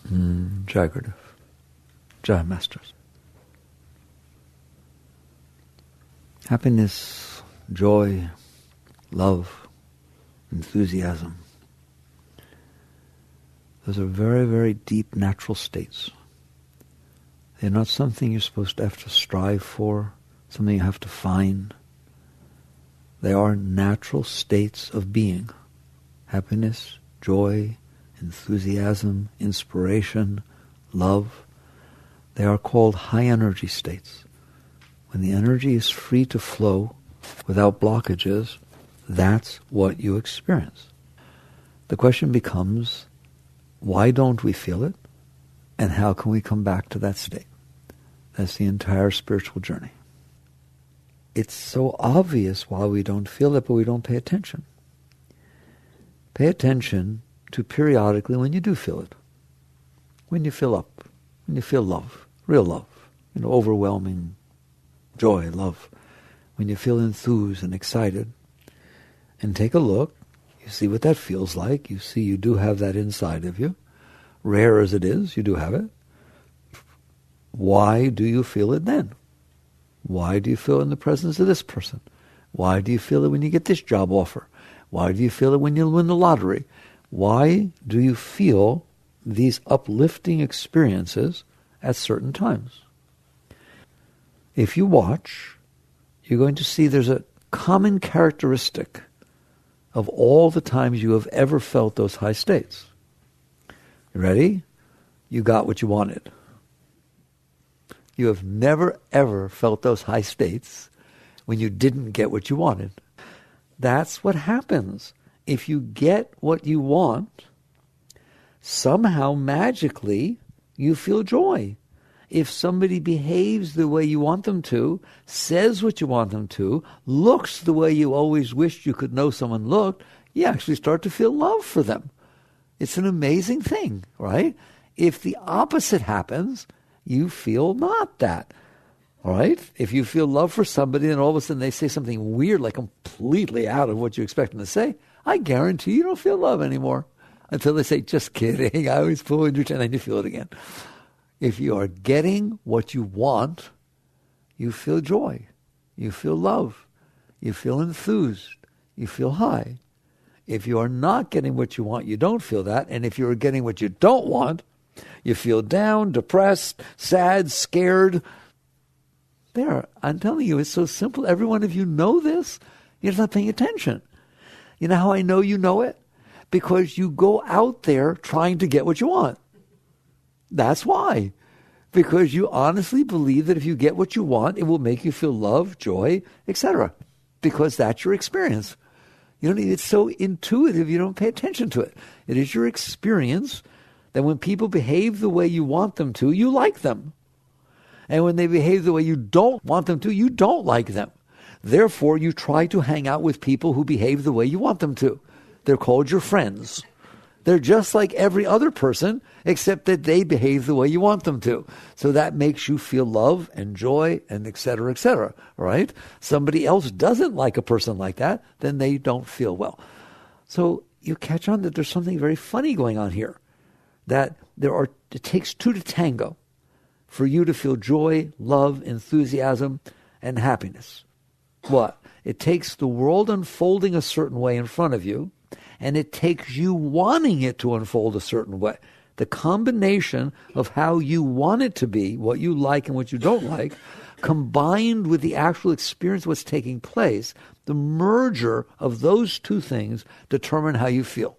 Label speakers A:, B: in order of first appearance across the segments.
A: Jagradav. Jai Masters. Happiness, joy, love, enthusiasm. Those are very, very deep natural states. They're not something you're supposed to have to strive for, something you have to find. They are natural states of being. Happiness, joy, enthusiasm, inspiration, love. They are called high energy states. When the energy is free to flow without blockages, that's what you experience. The question becomes, why don't we feel it? And how can we come back to that state? That's the entire spiritual journey. It's so obvious why we don't feel it, but we don't pay attention. Pay attention to periodically when you do feel it. When you feel up, when you feel love, real love, overwhelming joy, love. When you feel enthused and excited. And take a look. You see what that feels like. You see you do have that inside of you. Rare as it is, you do have it. Why do you feel it then? Why do you feel in the presence of this person? Why do you feel it when you get this job offer? Why do you feel it when you win the lottery? Why do you feel these uplifting experiences at certain times? If you watch, you're going to see there's a common characteristic of all the times you have ever felt those high states. You ready? You got what you wanted. You have never, ever felt those high states when you didn't get what you wanted. That's what happens. If you get what you want, somehow magically you feel joy. If somebody behaves the way you want them to, says what you want them to, looks the way you always wished you could know someone looked, you actually start to feel love for them. It's an amazing thing, right? If the opposite happens, you feel not that. All right? If you feel love for somebody and all of a sudden they say something weird, like completely out of what you expect them to say, I guarantee you don't feel love anymore. Until they say, just kidding, I was fooling you, and then you feel it again. If you are getting what you want, you feel joy. You feel love. You feel enthused. You feel high. If you are not getting what you want, you don't feel that. And if you are getting what you don't want, you feel down, depressed, sad, scared. There, I'm telling you, it's so simple. Every one of you know this. You're not paying attention. You know how I know you know it? Because you go out there trying to get what you want. That's why. Because you honestly believe that if you get what you want, it will make you feel love, joy, etc. Because that's your experience. It's so intuitive, you don't pay attention to it. It is your experience that when people behave the way you want them to, you like them. And when they behave the way you don't want them to, you don't like them. Therefore, you try to hang out with people who behave the way you want them to. They're called your friends. They're just like every other person, except that they behave the way you want them to. So that makes you feel love and joy and et cetera, right? Somebody else doesn't like a person like that, then they don't feel well. So you catch on that there's something very funny going on here. That it takes two to tango for you to feel joy, love, enthusiasm, and happiness. What? It takes the world unfolding a certain way in front of you, and it takes you wanting it to unfold a certain way. The combination of how you want it to be, what you like and what you don't like, combined with the actual experience of what's taking place, the merger of those two things determine how you feel.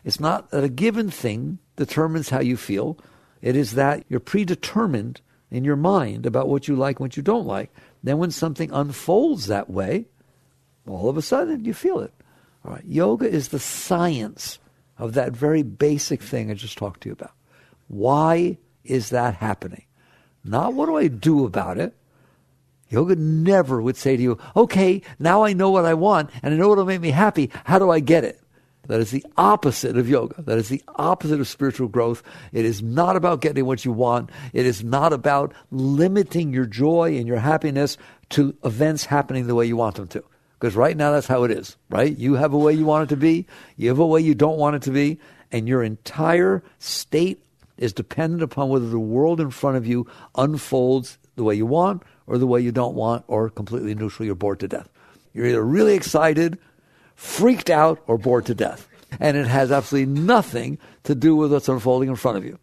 A: It's not that a given thing determines how you feel. It is that you're predetermined in your mind about what you like and what you don't like. Then when something unfolds that way, all of a sudden you feel it. All right. Yoga is the science of that very basic thing I just talked to you about. Why is that happening? Not what do I do about it. Yoga never would say to you, okay, now I know what I want and I know what will make me happy. How do I get it? That is the opposite of yoga. That is the opposite of spiritual growth. It is not about getting what you want. It is not about limiting your joy and your happiness to events happening the way you want them to. Because right now that's how it is, right? You have a way you want it to be. You have a way you don't want it to be. And your entire state is dependent upon whether the world in front of you unfolds the way you want or the way you don't want, or completely neutral, you're bored to death. You're either really excited, freaked out, or bored to death. And it has absolutely nothing to do with what's unfolding in front of you.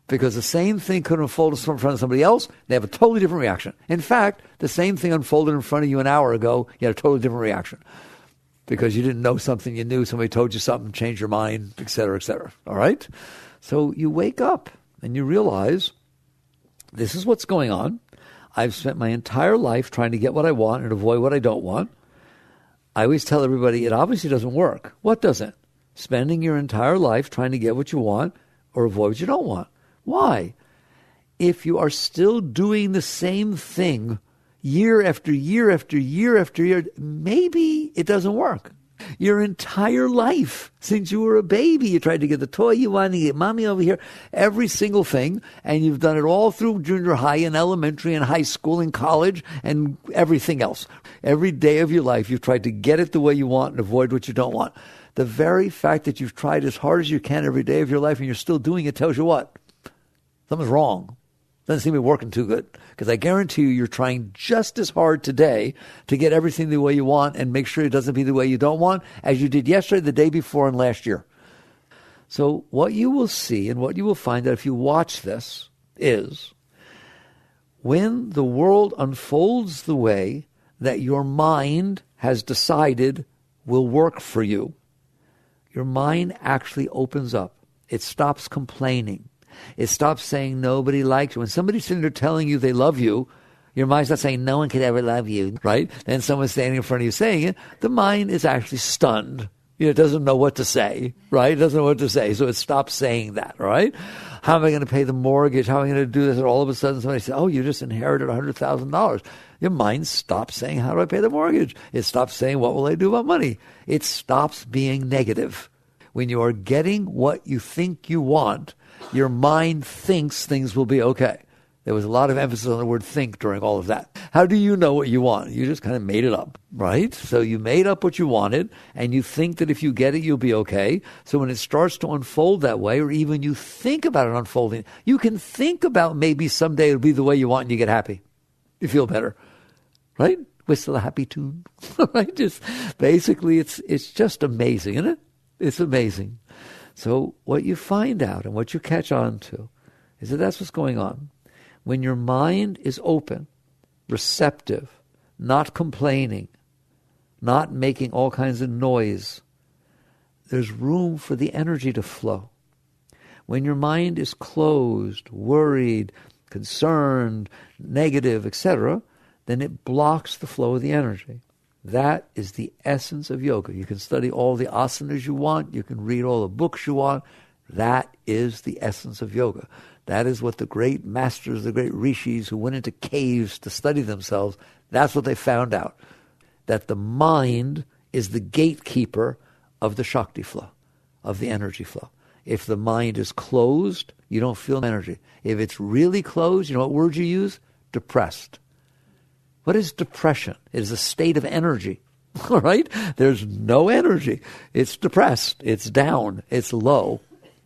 A: Because the same thing could unfold in front of somebody else, they have a totally different reaction. In fact, the same thing unfolded in front of you an hour ago, you had a totally different reaction. Because you didn't know something you knew, somebody told you something, changed your mind, et cetera, et cetera. All right? So you wake up and you realize, this is what's going on. I've spent my entire life trying to get what I want and avoid what I don't want. I always tell everybody, it obviously doesn't work. What doesn't? Spending your entire life trying to get what you want or avoid what you don't want. Why? If you are still doing the same thing year after year after year after year, maybe it doesn't work. Your entire life, since you were a baby, you tried to get the toy you wanted, to get mommy over here, every single thing, and you've done it all through junior high and elementary and high school and college and everything else. Every day of your life, you've tried to get it the way you want and avoid what you don't want. The very fact that you've tried as hard as you can every day of your life and you're still doing it tells you what? Something's wrong. Doesn't seem to be working too good. Because I guarantee you, you're trying just as hard today to get everything the way you want and make sure it doesn't be the way you don't want as you did yesterday, the day before, and last year. So what you will see and what you will find out if you watch this is when the world unfolds the way that your mind has decided will work for you, your mind actually opens up. It stops complaining. It stops saying nobody likes you. When somebody's sitting there telling you they love you, your mind's not saying no one could ever love you, right? Then someone's standing in front of you saying it. The mind is actually stunned. It doesn't know what to say, right? It doesn't know what to say, so it stops saying that, right? How am I going to pay the mortgage? How am I going to do this? And all of a sudden somebody says, oh, you just inherited $100,000. Your mind stops saying, how do I pay the mortgage? It stops saying, what will I do about money? It stops being negative. When you are getting what you think you want, your mind thinks things will be okay. There was a lot of emphasis on the word think during all of that. How do you know what you want? You just kind of made it up, right? So you made up what you wanted, and you think that if you get it, you'll be okay. So when it starts to unfold that way, or even you think about it unfolding, you can think about maybe someday it'll be the way you want and you get happy. You feel better, right? Whistle a happy tune, right? Just basically, it's just amazing, isn't it? It's amazing. So what you find out and what you catch on to is that that's what's going on. When your mind is open, receptive, not complaining, not making all kinds of noise, there's room for the energy to flow. When your mind is closed, worried, concerned, negative, etc., then it blocks the flow of the energy. That is the essence of yoga. You can study all the asanas you want. You can read all the books you want. That is the essence of yoga. That is what the great masters, the great rishis who went into caves to study themselves, that's what they found out. That the mind is the gatekeeper of the Shakti flow, of the energy flow. If the mind is closed, you don't feel energy. If it's really closed, you know what word you use? Depressed. What is depression? It is a state of energy, all right? There's no energy. It's depressed. It's down. It's low.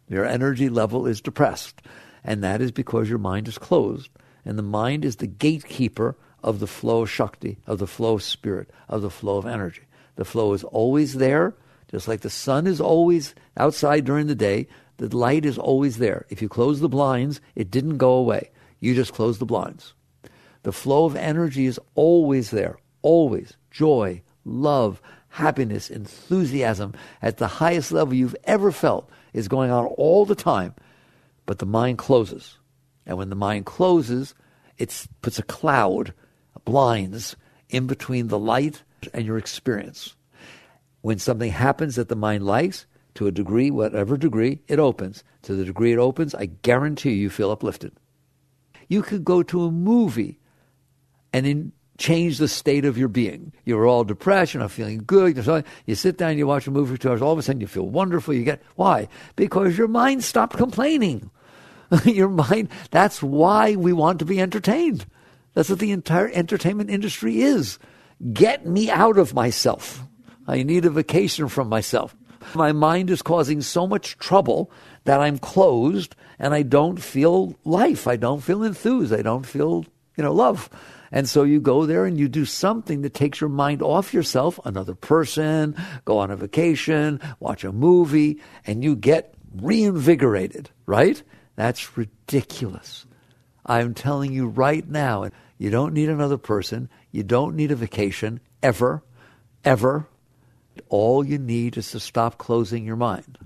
A: Your energy level is depressed. And that is because your mind is closed. And the mind is the gatekeeper of the flow of Shakti, of the flow of spirit, of the flow of energy. The flow is always there, just like the sun is always outside during the day. The light is always there. If you close the blinds, it didn't go away. You just closed the blinds. The flow of energy is always there, always. Joy, love, happiness, enthusiasm at the highest level you've ever felt is going on all the time. But the mind closes. And when the mind closes, it puts a cloud, blinds, in between the light and your experience. When something happens that the mind likes, to a degree, whatever degree, it opens. To the degree it opens, I guarantee you feel uplifted. You could go to a movie and then change the state of your being. You're all depressed, you're not feeling good. You sit down, you watch a movie for 2 hours, all of a sudden you feel wonderful. Why? Because your mind stopped complaining. Your mind, that's why we want to be entertained. That's what the entire entertainment industry is. Get me out of myself. I need a vacation from myself. My mind is causing so much trouble that I'm closed and I don't feel life. I don't feel enthused. I don't feel, love. And so you go there and you do something that takes your mind off yourself, another person, go on a vacation, watch a movie, and you get reinvigorated, right? That's ridiculous. I'm telling you right now, you don't need another person. You don't need a vacation, ever, ever. All you need is to stop closing your mind.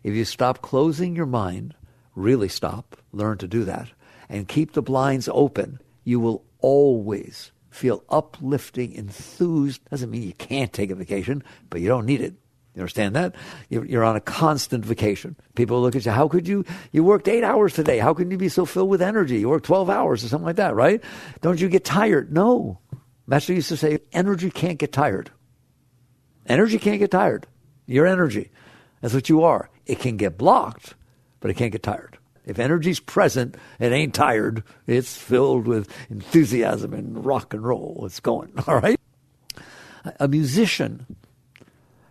A: If you stop closing your mind, really stop, learn to do that, and keep the blinds open, you will always feel uplifting, enthused. Doesn't mean you can't take a vacation, but you don't need it. You understand that? You're on a constant vacation. People look at you, how could you worked 8 hours today. How can you be so filled with energy? You worked 12 hours or something like that, right? Don't you get tired? No. Master used to say, energy can't get tired. Energy can't get tired. Your energy. That's what you are. It can get blocked, but it can't get tired. If energy's present, it ain't tired. It's filled with enthusiasm and rock and roll. It's going, all right? A musician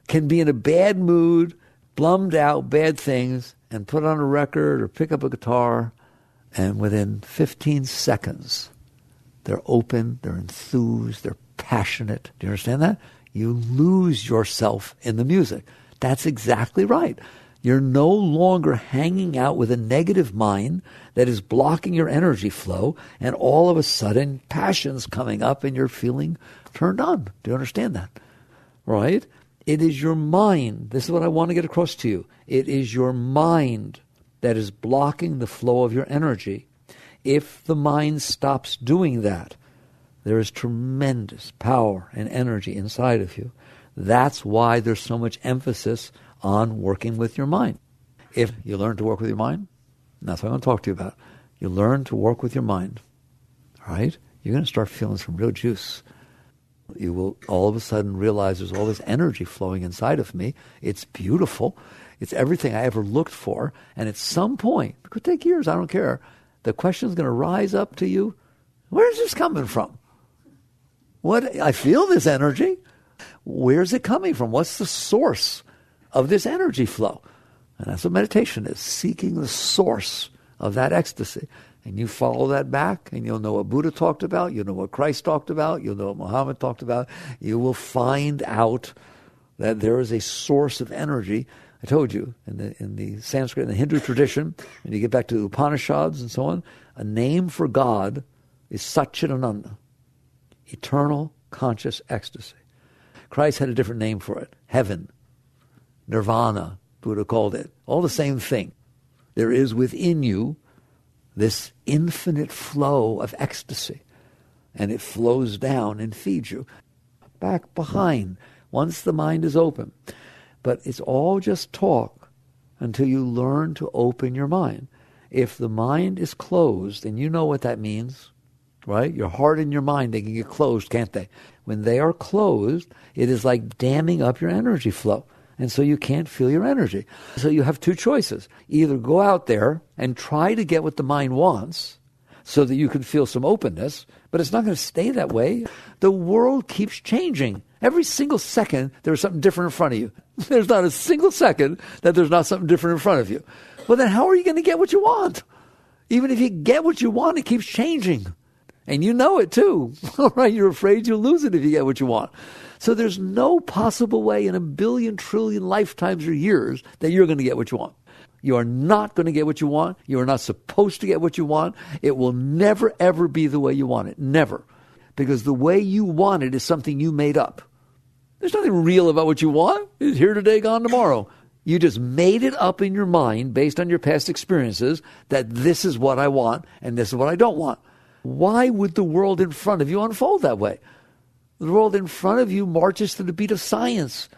A: can be in a bad mood, blummed out, bad things, and put on a record or pick up a guitar, and within 15 seconds, they're open, they're enthused, they're passionate. Do you understand that? You lose yourself in the music. That's exactly right. You're no longer hanging out with a negative mind that is blocking your energy flow, and all of a sudden, passion's coming up and you're feeling turned on. Do you understand that? Right? It is your mind. This is what I want to get across to you. It is your mind that is blocking the flow of your energy. If the mind stops doing that, there is tremendous power and energy inside of you. That's why there's so much emphasis on working with your mind. If you learn to work with your mind, and that's what I'm going to talk to you about. You learn to work with your mind, all right? You're going to start feeling some real juice. You will all of a sudden realize there's all this energy flowing inside of me. It's beautiful. It's everything I ever looked for. And at some point, it could take years, I don't care, the question is going to rise up to you. Where's this coming from? I feel this energy. Where's it coming from? What's the source of this energy flow? And that's what meditation is, seeking the source of that ecstasy. And you follow that back, and you'll know what Buddha talked about, you'll know what Christ talked about, you'll know what Muhammad talked about. You will find out that there is a source of energy. I told you, in the Sanskrit and the Hindu tradition, when you get back to the Upanishads and so on, a name for God is Satchidananda, eternal conscious ecstasy. Christ had a different name for it, heaven, nirvana, Buddha called it. All the same thing. There is within you this infinite flow of ecstasy, and it flows down and feeds you. Back behind, once the mind is open. But it's all just talk until you learn to open your mind. If the mind is closed, and you know what that means, right? Your heart and your mind, they can get closed, can't they? When they are closed, it is like damming up your energy flow. And so you can't feel your energy. So you have two choices. Either go out there and try to get what the mind wants so that you can feel some openness, but it's not going to stay that way. The world keeps changing. Every single second, there's something different in front of you. There's not a single second that there's not something different in front of you. Well, then how are you going to get what you want? Even if you get what you want, it keeps changing. And you know it too, all right? You're afraid you'll lose it if you get what you want. So there's no possible way in a billion trillion lifetimes or years that you're going to get what you want. You are not going to get what you want. You are not supposed to get what you want. It will never, ever be the way you want it. Never. Because the way you want it is something you made up. There's nothing real about what you want. It's here today, gone tomorrow. You just made it up in your mind based on your past experiences that this is what I want and this is what I don't want. Why would the world in front of you unfold that way? The world in front of you marches to the beat of science.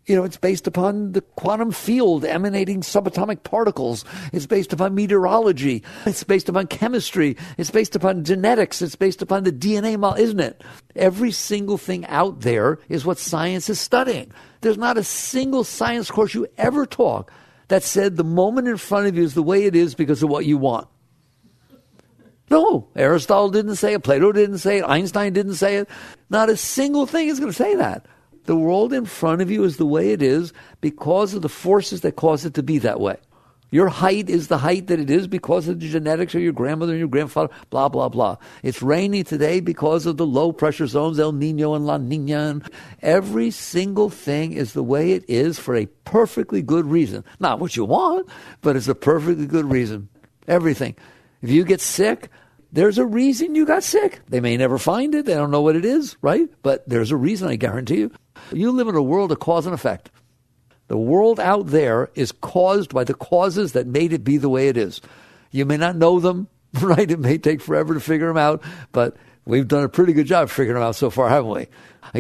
A: You know, it's based upon the quantum field emanating subatomic particles. It's based upon meteorology. It's based upon chemistry. It's based upon genetics. It's based upon the DNA model, isn't it? Every single thing out there is what science is studying. There's not a single science course you ever took that said the moment in front of you is the way it is because of what you want. No, Aristotle didn't say it, Plato didn't say it, Einstein didn't say it. Not a single thing is going to say that. The world in front of you is the way it is because of the forces that cause it to be that way. Your height is the height that it is because of the genetics of your grandmother and your grandfather, blah, blah, blah. It's raining today because of the low pressure zones, El Nino and La Nina. Every single thing is the way it is for a perfectly good reason. Not what you want, but it's a perfectly good reason. Everything. If you get sick, there's a reason you got sick. They may never find it. They don't know what it is, right? But there's a reason, I guarantee you. You live in a world of cause and effect. The world out there is caused by the causes that made it be the way it is. You may not know them, right? It may take forever to figure them out, but we've done a pretty good job figuring them out so far, haven't we?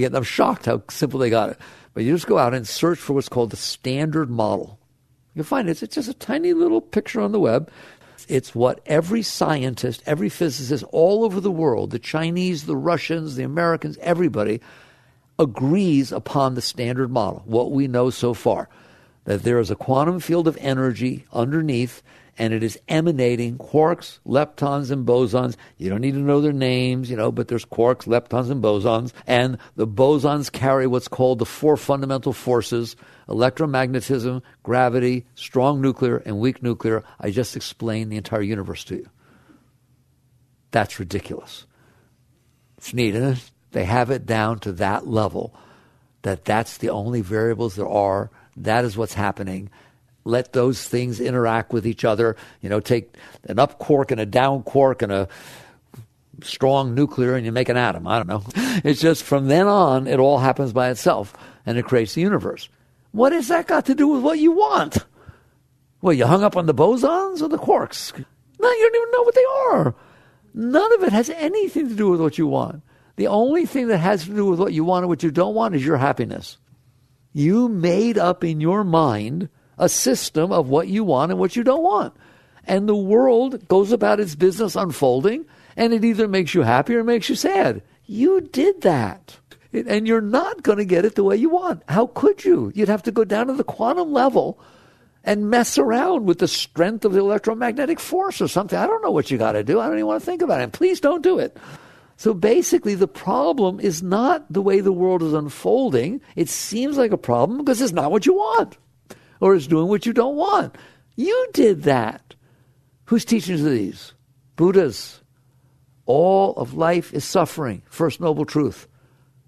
A: I'm shocked how simple they got it. But you just go out and search for what's called the standard model. You'll find it's just a tiny little picture on the web. It's what every scientist, every physicist all over the world, the Chinese, the Russians, the Americans, everybody, agrees upon the standard model, what we know so far, that there is a quantum field of energy underneath, and it is emanating quarks, leptons, and bosons. You don't need to know their names, but there's quarks, leptons, and bosons, and the bosons carry what's called the four fundamental forces: electromagnetism, gravity, strong nuclear, and weak nuclear. I just explained the entire universe to you. That's ridiculous. It's neat, isn't it? They have it down to that level, that's the only variables there are. That is what's happening. Let those things interact with each other. Take an up quark and a down quark and a strong nuclear and you make an atom. I don't know. It's just from then on, it all happens by itself and it creates the universe. What has that got to do with what you want? Well, you hung up on the bosons or the quarks? No, you don't even know what they are. None of it has anything to do with what you want. The only thing that has to do with what you want and what you don't want is your happiness. You made up in your mind a system of what you want and what you don't want. And the world goes about its business unfolding, and it either makes you happy or makes you sad. You did that. And you're not going to get it the way you want. How could you? You'd have to go down to the quantum level and mess around with the strength of the electromagnetic force or something. I don't know what you got to do. I don't even want to think about it. And please don't do it. So basically, the problem is not the way the world is unfolding. It seems like a problem because it's not what you want, or it's doing what you don't want. You did that. Whose teachings are these? Buddha's. All of life is suffering. First noble truth.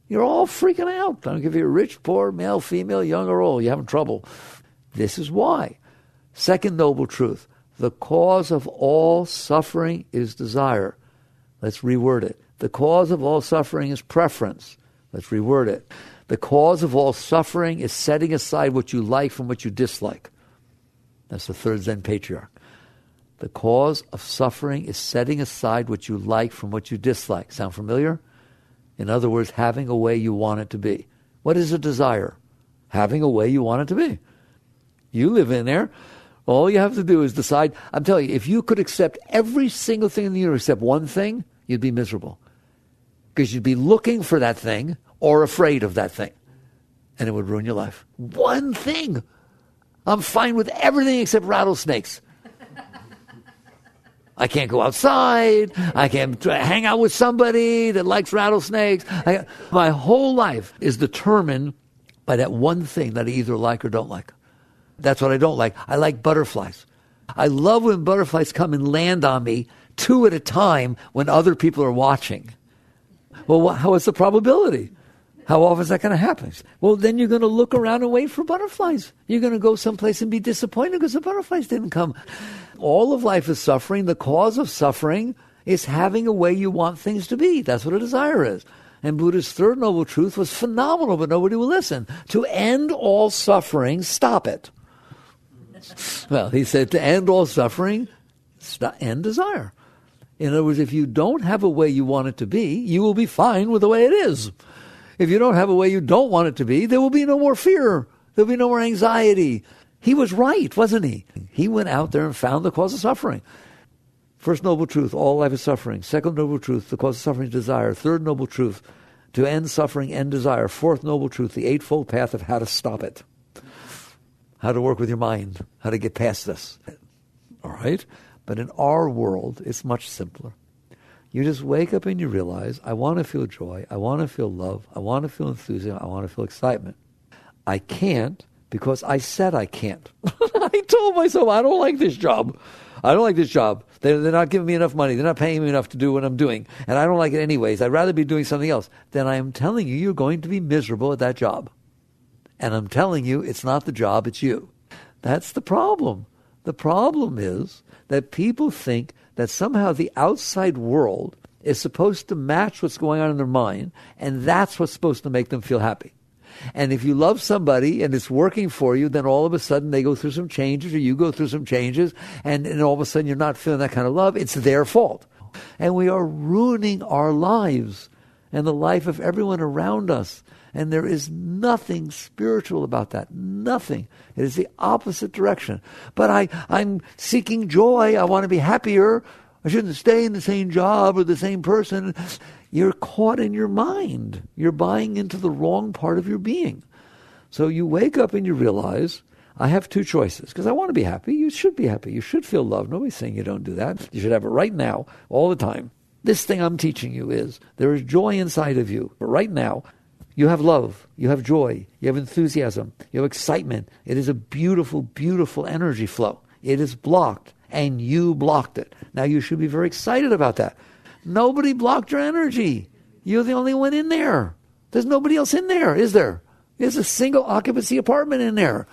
A: You're all freaking out. I don't give you rich, poor, male, female, young or old. You're having trouble. This is why. Second noble truth. The cause of all suffering is desire. Let's reword it. The cause of all suffering is preference. Let's reword it. The cause of all suffering is setting aside what you like from what you dislike. That's the third Zen patriarch. The cause of suffering is setting aside what you like from what you dislike. Sound familiar? In other words, having a way you want it to be. What is a desire? Having a way you want it to be. You live in there. All you have to do is decide. I'm telling you, if you could accept every single thing in the universe except one thing, you'd be miserable. Because you'd be looking for that thing or afraid of that thing. And it would ruin your life. One thing. I'm fine with everything except rattlesnakes. I can't go outside. I can't hang out with somebody that likes rattlesnakes. My whole life is determined by that one thing that I either like or don't like. That's what I don't like. I like butterflies. I love when butterflies come and land on me 2 at a time when other people are watching. Well, what's the probability? How often is that going to happen? Well, then you're going to look around and wait for butterflies. You're going to go someplace and be disappointed because the butterflies didn't come. All of life is suffering. The cause of suffering is having a way you want things to be. That's what a desire is. And Buddha's third noble truth was phenomenal, but nobody will listen. To end all suffering, stop it. Well, he said to end all suffering, end desire. In other words, if you don't have a way you want it to be, you will be fine with the way it is. If you don't have a way you don't want it to be, there will be no more fear. There'll be no more anxiety. He was right, wasn't he? He went out there and found the cause of suffering. First noble truth, all life is suffering. Second noble truth, the cause of suffering is desire. Third noble truth, to end suffering, end desire. Fourth noble truth, the eightfold path of how to stop it. How to work with your mind. How to get past this. All right? But in our world, it's much simpler. You just wake up and you realize, I want to feel joy, I want to feel love, I want to feel enthusiasm, I want to feel excitement. I can't because I said I can't. I told myself, I don't like this job. I don't like this job. They're not giving me enough money. They're not paying me enough to do what I'm doing. And I don't like it anyways. I'd rather be doing something else. Then I am telling you, you're going to be miserable at that job. And I'm telling you, it's not the job, it's you. That's the problem. The problem is that people think that somehow the outside world is supposed to match what's going on in their mind, and that's what's supposed to make them feel happy. And if you love somebody and it's working for you, then all of a sudden they go through some changes or you go through some changes, and all of a sudden you're not feeling that kind of love. It's their fault. And we are ruining our lives and the life of everyone around us. And there is nothing spiritual about that. Nothing. It is the opposite direction. But I'm seeking joy. I want to be happier. I shouldn't stay in the same job or the same person. You're caught in your mind. You're buying into the wrong part of your being. So you wake up and you realize, I have two choices, because I want to be happy. You should be happy. You should feel love. Nobody's saying you don't do that. You should have it right now, all the time. This thing I'm teaching you is, there is joy inside of you. But right now, you have love, you have joy, you have enthusiasm, you have excitement. It is a beautiful, beautiful energy flow. It is blocked, and you blocked it. Now you should be very excited about that. Nobody blocked your energy. You're the only one in there. There's nobody else in there, is there? There's a single occupancy apartment in there.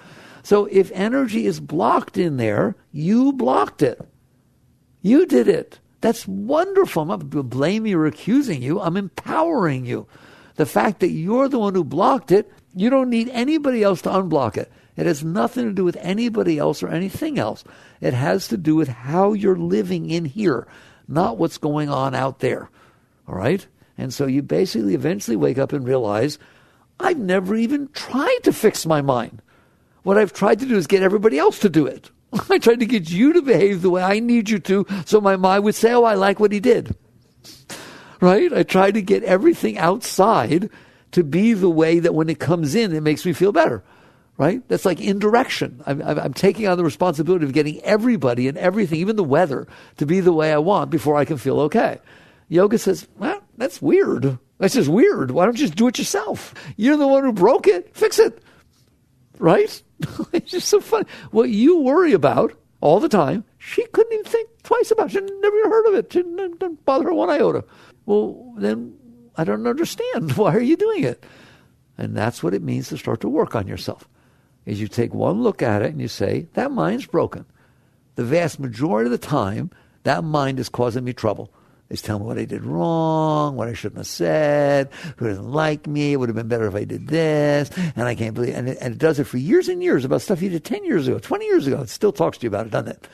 A: So if energy is blocked in there, you blocked it. You did it. That's wonderful. I'm not blaming you or accusing you. I'm empowering you. The fact that you're the one who blocked it, you don't need anybody else to unblock it. It has nothing to do with anybody else or anything else. It has to do with how you're living in here, not what's going on out there. All right? And so you basically eventually wake up and realize, I've never even tried to fix my mind. What I've tried to do is get everybody else to do it. I tried to get you to behave the way I need you to, so my mind would say, oh, I like what he did. Right? I try to get everything outside to be the way that when it comes in, it makes me feel better. Right? That's like indirection. I'm taking on the responsibility of getting everybody and everything, even the weather, to be the way I want before I can feel okay. Yoga says, well, that's weird. That's just weird. Why don't you just do it yourself? You're the one who broke it. Fix it. Right? It's just so funny. What you worry about all the time, she couldn't even think twice about it. She never even heard of it. It didn't bother her one iota. Well, then I don't understand. Why are you doing it? And that's what it means to start to work on yourself. Is you take one look at it and you say, that mind's broken. The vast majority of the time, that mind is causing me trouble. It's telling me what I did wrong, what I shouldn't have said, who doesn't like me, it would have been better if I did this, and I can't believe it. And it does it for years and years about stuff you did 10 years ago, 20 years ago. It still talks to you about it, doesn't it?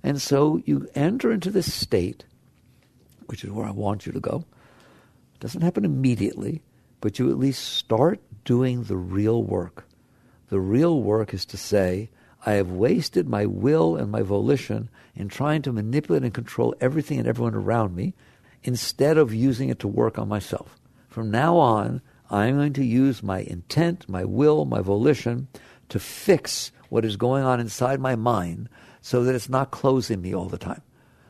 A: And so you enter into this state, which is where I want you to go. It doesn't happen immediately, but you at least start doing the real work. The real work is to say, I have wasted my will and my volition in trying to manipulate and control everything and everyone around me instead of using it to work on myself. From now on, I'm going to use my intent, my will, my volition to fix what is going on inside my mind so that it's not closing me all the time,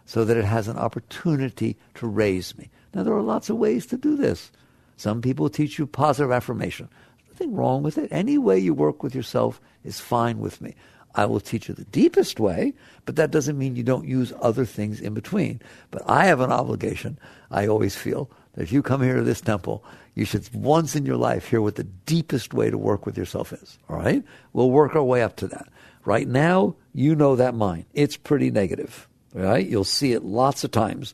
A: so that it has an opportunity to raise me. Now, there are lots of ways to do this. Some people teach you positive affirmation. There's nothing wrong with it. Any way you work with yourself is fine with me. I will teach you the deepest way, but that doesn't mean you don't use other things in between. But I have an obligation, I always feel, that if you come here to this temple, you should once in your life hear what the deepest way to work with yourself is. All right? We'll work our way up to that. Right now, you know that mind. It's pretty negative. All right? You'll see it lots of times.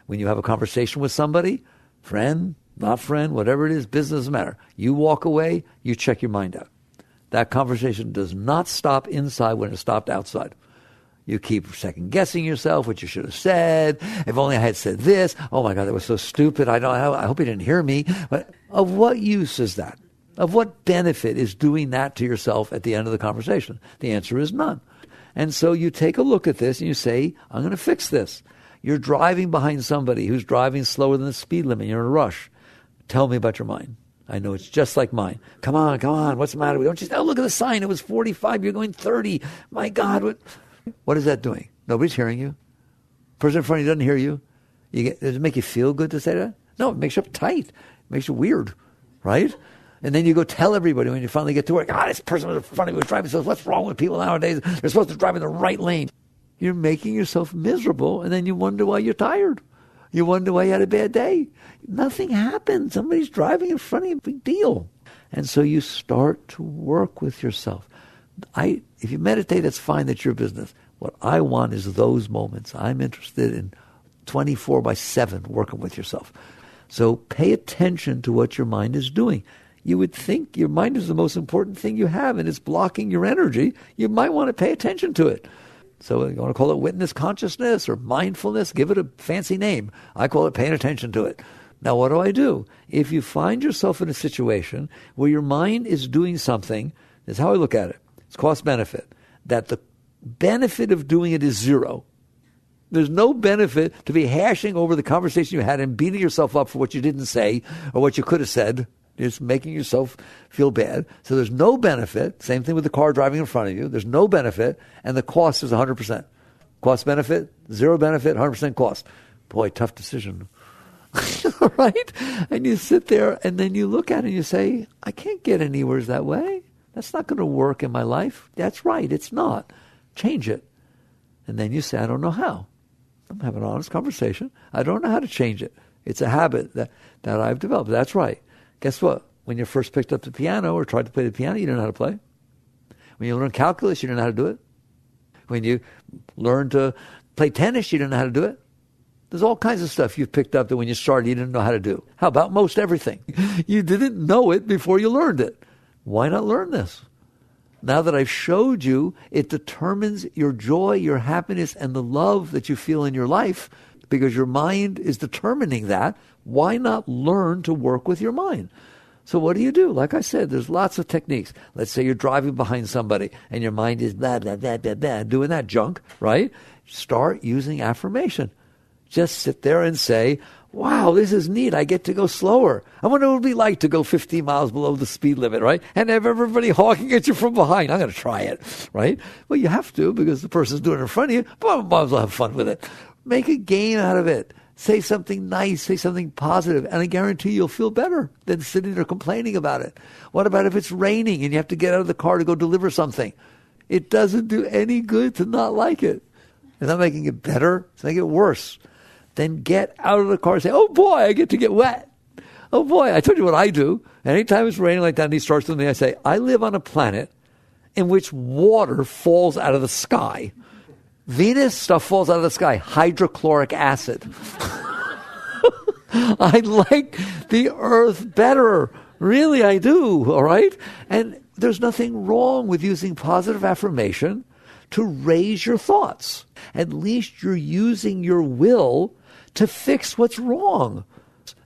A: When you have a conversation with somebody, friend, not friend, whatever it is, business doesn't matter. You walk away, you check your mind out. That conversation does not stop inside when it stopped outside. You keep second-guessing yourself, what you should have said. If only I had said this. Oh, my God, that was so stupid. I hope he didn't hear me. But of what use is that? Of what benefit is doing that to yourself at the end of the conversation? The answer is none. And so you take a look at this and you say, I'm going to fix this. You're driving behind somebody who's driving slower than the speed limit. You're in a rush. Tell me about your mind. I know it's just like mine. Come on. What's the matter? Don't you? Oh, look at the sign. It was 45. You're going 30. My God, what is that doing? Nobody's hearing you. Person in front of you doesn't hear you. Does it make you feel good to say that? No, it makes you uptight. It makes you weird, right? And then you go tell everybody when you finally get to work, this person was in front of me was driving, so what's wrong with people nowadays? They're supposed to drive in the right lane. You're making yourself miserable, and then you wonder why you're tired. You wonder why you had a bad day. Nothing happened. Somebody's driving in front of you, big deal. And so you start to work with yourself. If you meditate, that's fine, that's your business. What I want is those moments. I'm interested in 24/7 working with yourself. So pay attention to what your mind is doing. You would think your mind is the most important thing you have and it's blocking your energy. You might want to pay attention to it. So you want to call it witness consciousness or mindfulness, give it a fancy name. I call it paying attention to it. Now what do? If you find yourself in a situation where your mind is doing something, this is how I look at it. It's cost-benefit. That the benefit of doing it is zero. There's no benefit to be hashing over the conversation you had and beating yourself up for what you didn't say or what you could have said. It's making yourself feel bad. So there's no benefit. Same thing with the car driving in front of you. There's no benefit, and the cost is 100%. Cost benefit, zero benefit, 100% cost. Boy, tough decision. Right? And you sit there, and then you look at it and you say, I can't get anywhere that way. That's not going to work in my life. That's right, it's not. Change it. And then you say, I don't know how. I'm having an honest conversation. I don't know how to change it. It's a habit that I've developed. That's right. Guess what? When you first picked up the piano or tried to play the piano, you didn't know how to play. When you learned calculus, you didn't know how to do it. When you learned to play tennis, you didn't know how to do it. There's all kinds of stuff you've picked up that when you started, you didn't know how to do. How about most everything? You didn't know it before you learned it. Why not learn this? Now that I've showed you, it determines your joy, your happiness, and the love that you feel in your life because your mind is determining that. Why not learn to work with your mind? So what do? Like I said, there's lots of techniques. Let's say you're driving behind somebody and your mind is blah, blah, blah, blah, blah, doing that junk, right? Start using affirmation. Just sit there and say, wow, this is neat. I get to go slower. I wonder what it would be like to go 15 miles below the speed limit, right? And have everybody honking at you from behind. I'm going to try it, right? Well, you have to because the person's doing it in front of you, but might as well have fun with it. Make a game out of it. Say something nice, say something positive, and I guarantee you'll feel better than sitting there complaining about it. What about if it's raining and you have to get out of the car to go deliver something? It doesn't do any good to not like it. It's not making it better, it's making it worse. Then get out of the car and say, oh boy, I get to get wet. Oh boy, I told you what I do. Anytime it's raining like that and he starts with me, I say, I live on a planet in which water falls out of the sky. Venus, stuff falls out of the sky. Hydrochloric acid. I like the earth better. Really, I do. All right? And there's nothing wrong with using positive affirmation to raise your thoughts. At least you're using your will to fix what's wrong.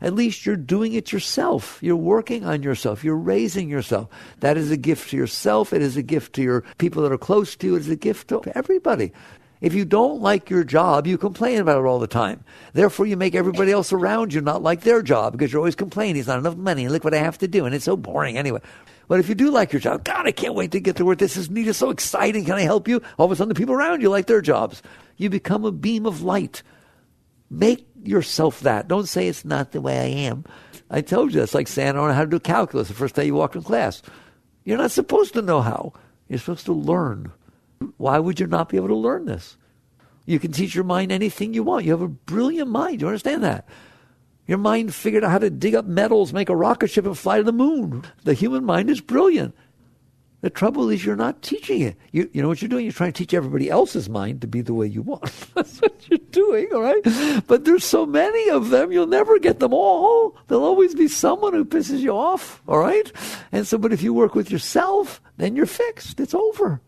A: At least you're doing it yourself. You're working on yourself. You're raising yourself. That is a gift to yourself. It is a gift to your people that are close to you. It is a gift to everybody. If you don't like your job, you complain about it all the time. Therefore, you make everybody else around you not like their job because you're always complaining. It's not enough money. Look what I have to do. And it's so boring anyway. But if you do like your job, God, I can't wait to get to work. This is neat. It's so exciting. Can I help you? All of a sudden, the people around you like their jobs. You become a beam of light. Make yourself that. Don't say it's not the way I am. I told you, it's like saying I don't know how to do calculus the first day you walked in class. You're not supposed to know how. You're supposed to learn. Why would you not be able to learn this? You can teach your mind anything you want. You have a brilliant mind. You understand that? Your mind figured out how to dig up metals, make a rocket ship, and fly to the moon. The human mind is brilliant. The trouble is you're not teaching it. You know what you're doing? You're trying to teach everybody else's mind to be the way you want. That's what you're doing, all right? But there's so many of them, you'll never get them all. There'll always be someone who pisses you off, all right? And so, but if you work with yourself, then you're fixed. It's over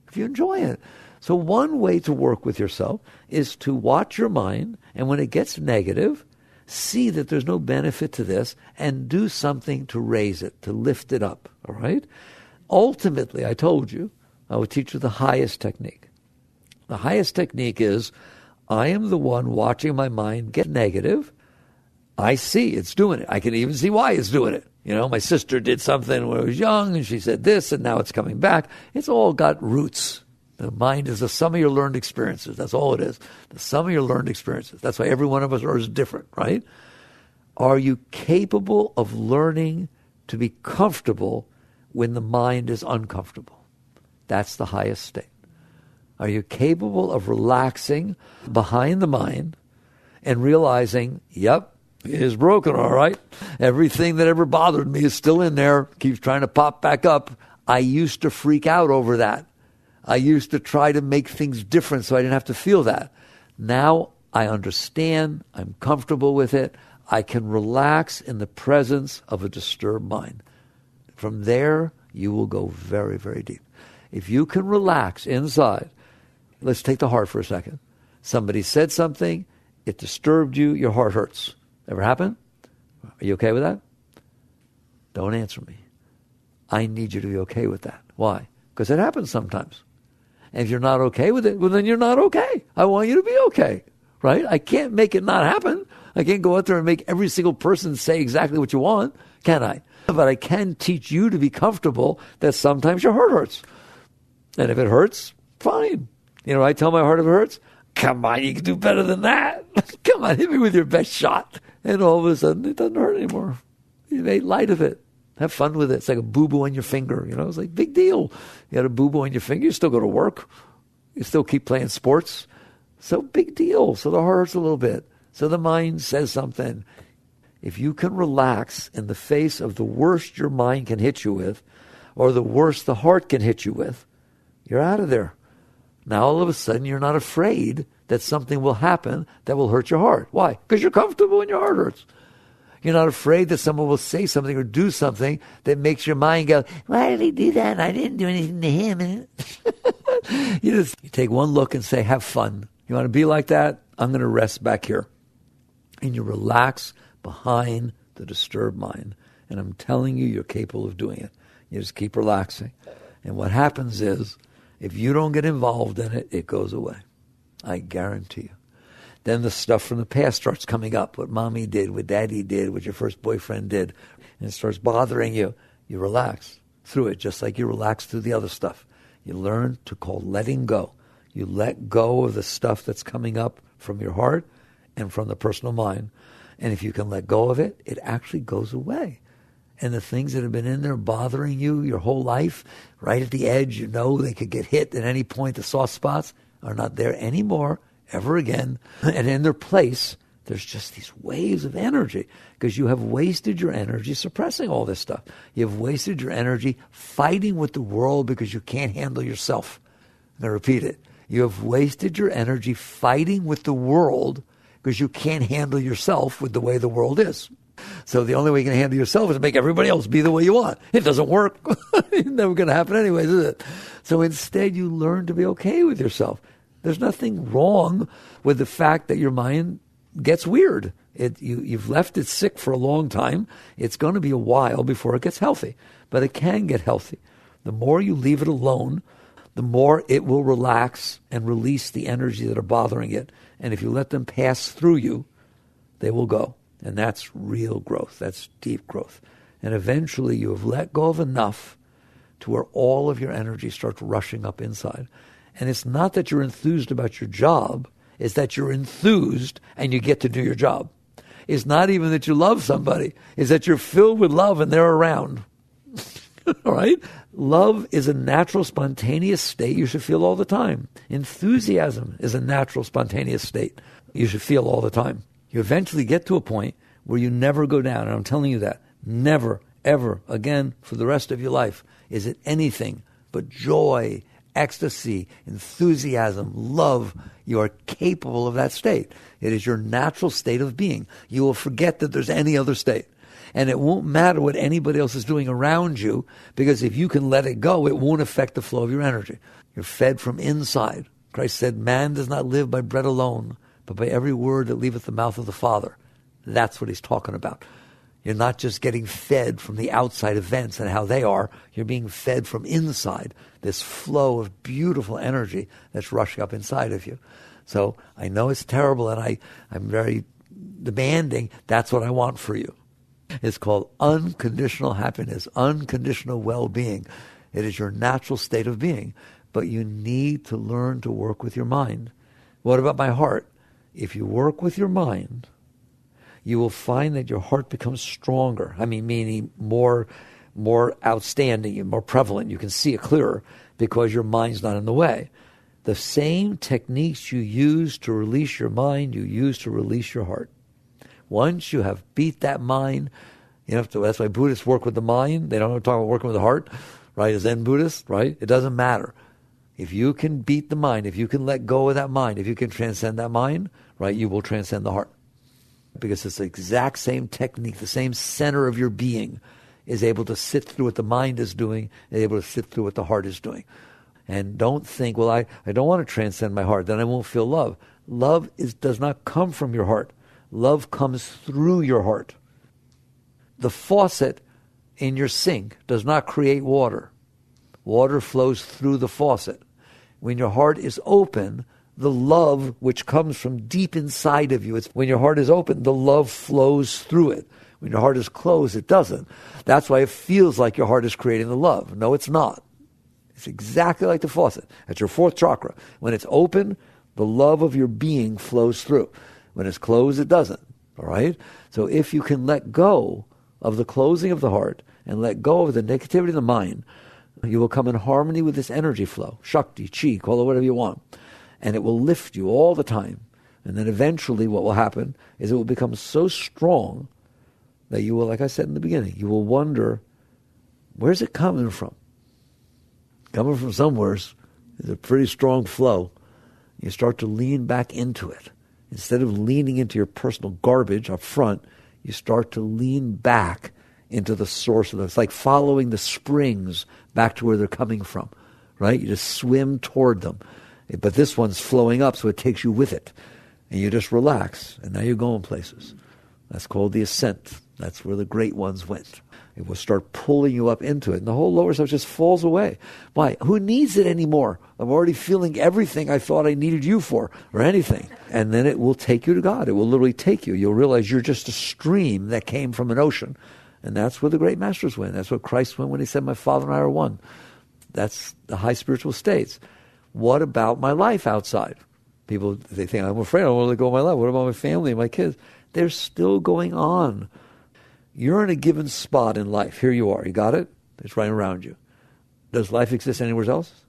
A: if you enjoy it. So one way to work with yourself is to watch your mind, and when it gets negative, see that there's no benefit to this and do something to raise it, to lift it up, all right? Ultimately, I told you, I would teach you the highest technique. The highest technique is, I am the one watching my mind get negative. I see it's doing it. I can even see why it's doing it. You know, my sister did something when I was young, and she said this, and now it's coming back. It's all got roots. The mind is the sum of your learned experiences. That's all it is. The sum of your learned experiences. That's why every one of us is different, right? Are you capable of learning to be comfortable when the mind is uncomfortable. That's the highest state. Are you capable of relaxing behind the mind and realizing, yep, it is broken, all right. Everything that ever bothered me is still in there, keeps trying to pop back up. I used to freak out over that. I used to try to make things different so I didn't have to feel that. Now I understand, I'm comfortable with it. I can relax in the presence of a disturbed mind. From there, you will go very, very deep. If you can relax inside, let's take the heart for a second. Somebody said something, it disturbed you, your heart hurts. Ever happen? Are you okay with that? Don't answer me. I need you to be okay with that. Why? Because it happens sometimes. And if you're not okay with it, well, then you're not okay. I want you to be okay, right? I can't make it not happen. I can't go out there and make every single person say exactly what you want, can I? But I can teach you to be comfortable that sometimes your heart hurts. And if it hurts, fine. You know, I tell my heart if it hurts, come on, you can do better than that. Come on, hit me with your best shot. And all of a sudden, it doesn't hurt anymore. You made light of it. Have fun with it. It's like a boo-boo on your finger. You know, it's like, big deal. You got a boo-boo on your finger, you still go to work. You still keep playing sports. So big deal. So the heart hurts a little bit. So the mind says something. If you can relax in the face of the worst your mind can hit you with, or the worst the heart can hit you with, you're out of there. Now all of a sudden you're not afraid that something will happen that will hurt your heart. Why? Because you're comfortable and your heart hurts. You're not afraid that someone will say something or do something that makes your mind go, why did he do that? I didn't do anything to him. You take one look and say, have fun. You want to be like that? I'm going to rest back here. And you relax behind the disturbed mind. And I'm telling you, you're capable of doing it. You just keep relaxing. And what happens is, if you don't get involved in it, it goes away. I guarantee you. Then the stuff from the past starts coming up. What mommy did, what daddy did, what your first boyfriend did. And it starts bothering you. You relax through it, just like you relax through the other stuff. You learn to call letting go. You let go of the stuff that's coming up from your heart and from the personal mind. And if you can let go of it, it actually goes away. And the things that have been in there bothering you your whole life, right at the edge, you know they could get hit at any point, the soft spots are not there anymore, ever again. And in their place, there's just these waves of energy, because you have wasted your energy suppressing all this stuff. You've wasted your energy fighting with the world because you can't handle yourself. I'm going to repeat it. You have wasted your energy fighting with the world because you can't handle yourself with the way the world is. So the only way you can handle yourself is to make everybody else be the way you want. It doesn't work. It's never going to happen anyways, is it? So instead, you learn to be okay with yourself. There's nothing wrong with the fact that your mind gets weird. You've left it sick for a long time. It's going to be a while before it gets healthy. But it can get healthy. The more you leave it alone, the more it will relax and release the energy that are bothering it. And if you let them pass through you, they will go. And that's real growth. That's deep growth. And eventually you have let go of enough to where all of your energy starts rushing up inside. And it's not that you're enthused about your job. It's that you're enthused and you get to do your job. It's not even that you love somebody. It's that you're filled with love and they're around. All right? Love is a natural, spontaneous state you should feel all the time. Enthusiasm is a natural, spontaneous state you should feel all the time. You eventually get to a point where you never go down. And I'm telling you that. Never, ever again for the rest of your life is it anything but joy, ecstasy, enthusiasm, love. You are capable of that state. It is your natural state of being. You will forget that there's any other state. And it won't matter what anybody else is doing around you, because if you can let it go, it won't affect the flow of your energy. You're fed from inside. Christ said, man does not live by bread alone, but by every word that leaveth the mouth of the Father. That's what he's talking about. You're not just getting fed from the outside events and how they are. You're being fed from inside, this flow of beautiful energy that's rushing up inside of you. So I know it's terrible, and I'm very demanding. That's what I want for you. It's called unconditional happiness, unconditional well-being. It is your natural state of being. But you need to learn to work with your mind. What about my heart? If you work with your mind, you will find that your heart becomes stronger. I mean, meaning more outstanding and more prevalent. You can see it clearer because your mind's not in the way. The same techniques you use to release your mind, you use to release your heart. Once you have beat that mind, that's why Buddhists work with the mind. They don't talk about working with the heart, right? As Zen Buddhists, right? It doesn't matter. If you can beat the mind, if you can let go of that mind, if you can transcend that mind, right, you will transcend the heart. Because it's the exact same technique, the same center of your being is able to sit through what the mind is doing, and able to sit through what the heart is doing. And don't think, well, I don't want to transcend my heart, then I won't feel love. Love does not come from your heart. Love comes through your heart. The faucet in your sink does not create water. Water flows through the faucet. When your heart is open, the love which comes from deep inside of you, when your heart is open, the love flows through it. When your heart is closed, it doesn't. That's why it feels like your heart is creating the love. No, it's not. It's exactly like the faucet. That's your fourth chakra. When it's open, the love of your being flows through. When it's closed, it doesn't. All right? So if you can let go of the closing of the heart and let go of the negativity of the mind, you will come in harmony with this energy flow, Shakti, Chi, call it whatever you want. And it will lift you all the time. And then eventually what will happen is it will become so strong that you will, like I said in the beginning, you will wonder, where's it coming from? Coming from somewhere is a pretty strong flow. You start to lean back into it. Instead of leaning into your personal garbage up front, you start to lean back into the source of it. It's like following the springs back to where they're coming from, right? You just swim toward them. But this one's flowing up, so it takes you with it. And you just relax, and now you're going places. That's called the ascent. That's where the great ones went. It will start pulling you up into it, and the whole lower self just falls away. Why? Who needs it anymore? I'm already feeling everything I thought I needed you for, or anything. And then it will take you to God. It will literally take you. You'll realize you're just a stream that came from an ocean. And that's where the great masters went. That's what Christ went when he said, my Father and I are one. That's the high spiritual states. What about my life outside? People, they think, I'm afraid I don't want to let go of my life. What about my family and my kids? They're still going on. You're in a given spot in life. Here you are. You got it? It's right around you. Does life exist anywhere else?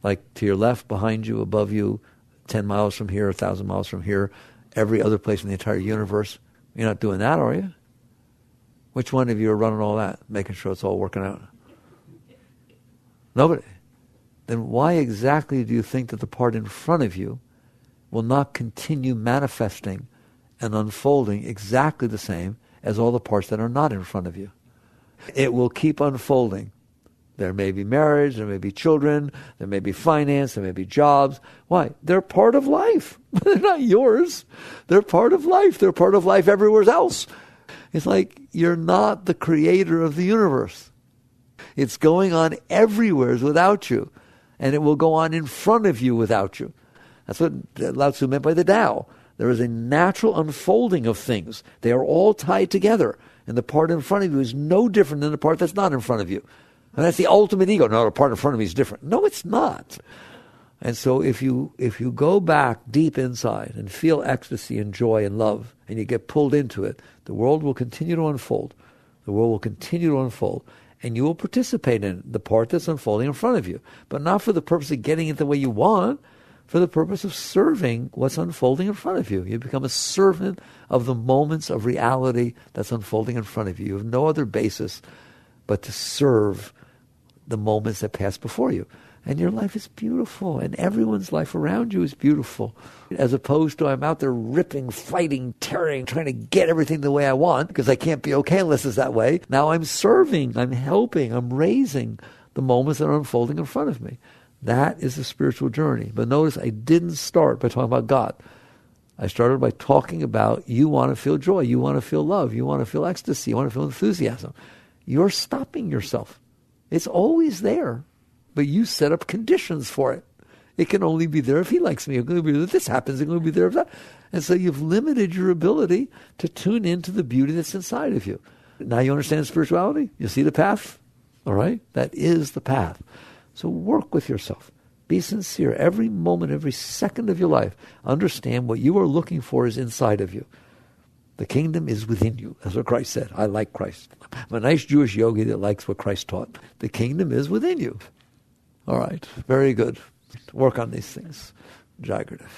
A: Like to your left, behind you, above you, 10 miles from here, 1,000 miles from here, every other place in the entire universe. You're not doing that, are you? Which one of you are running all that, making sure it's all working out? Nobody. Then why exactly do you think that the part in front of you will not continue manifesting and unfolding exactly the same as all the parts that are not in front of you? It will keep unfolding. There may be marriage, there may be children, there may be finance, there may be jobs. Why? They're part of life. They're not yours. They're part of life. They're part of life everywhere else. It's like you're not the creator of the universe. It's going on everywhere without you. And it will go on in front of you without you. That's what Lao Tzu meant by the Tao. There is a natural unfolding of things. They are all tied together. And the part in front of you is no different than the part that's not in front of you. And that's the ultimate ego. No, the part in front of me is different. No, it's not. And so if you go back deep inside and feel ecstasy and joy and love, and you get pulled into it, the world will continue to unfold. The world will continue to unfold. And you will participate in the part that's unfolding in front of you. But not for the purpose of getting it the way you want, for the purpose of serving what's unfolding in front of you. You become a servant of the moments of reality that's unfolding in front of you. You have no other basis but to serve the moments that pass before you. And your life is beautiful, and everyone's life around you is beautiful. As opposed to I'm out there ripping, fighting, tearing, trying to get everything the way I want, because I can't be okay unless it's that way. Now I'm serving, I'm helping, I'm raising the moments that are unfolding in front of me. That is the spiritual journey. But notice I didn't start by talking about God. I started by talking about you want to feel joy, you want to feel love, you want to feel ecstasy, you want to feel enthusiasm. You're stopping yourself. It's always there. But you set up conditions for it. It can only be there if he likes me. It can only be there if this happens. It can only be there if that. And so you've limited your ability to tune into the beauty that's inside of you. Now you understand spirituality? You see the path? All right? That is the path. So work with yourself. Be sincere. Every moment, every second of your life, understand what you are looking for is inside of you. The kingdom is within you. That's what Christ said. I like Christ. I'm a nice Jewish yogi that likes what Christ taught. The kingdom is within you. All right. Very good. Work on these things. Jagradav.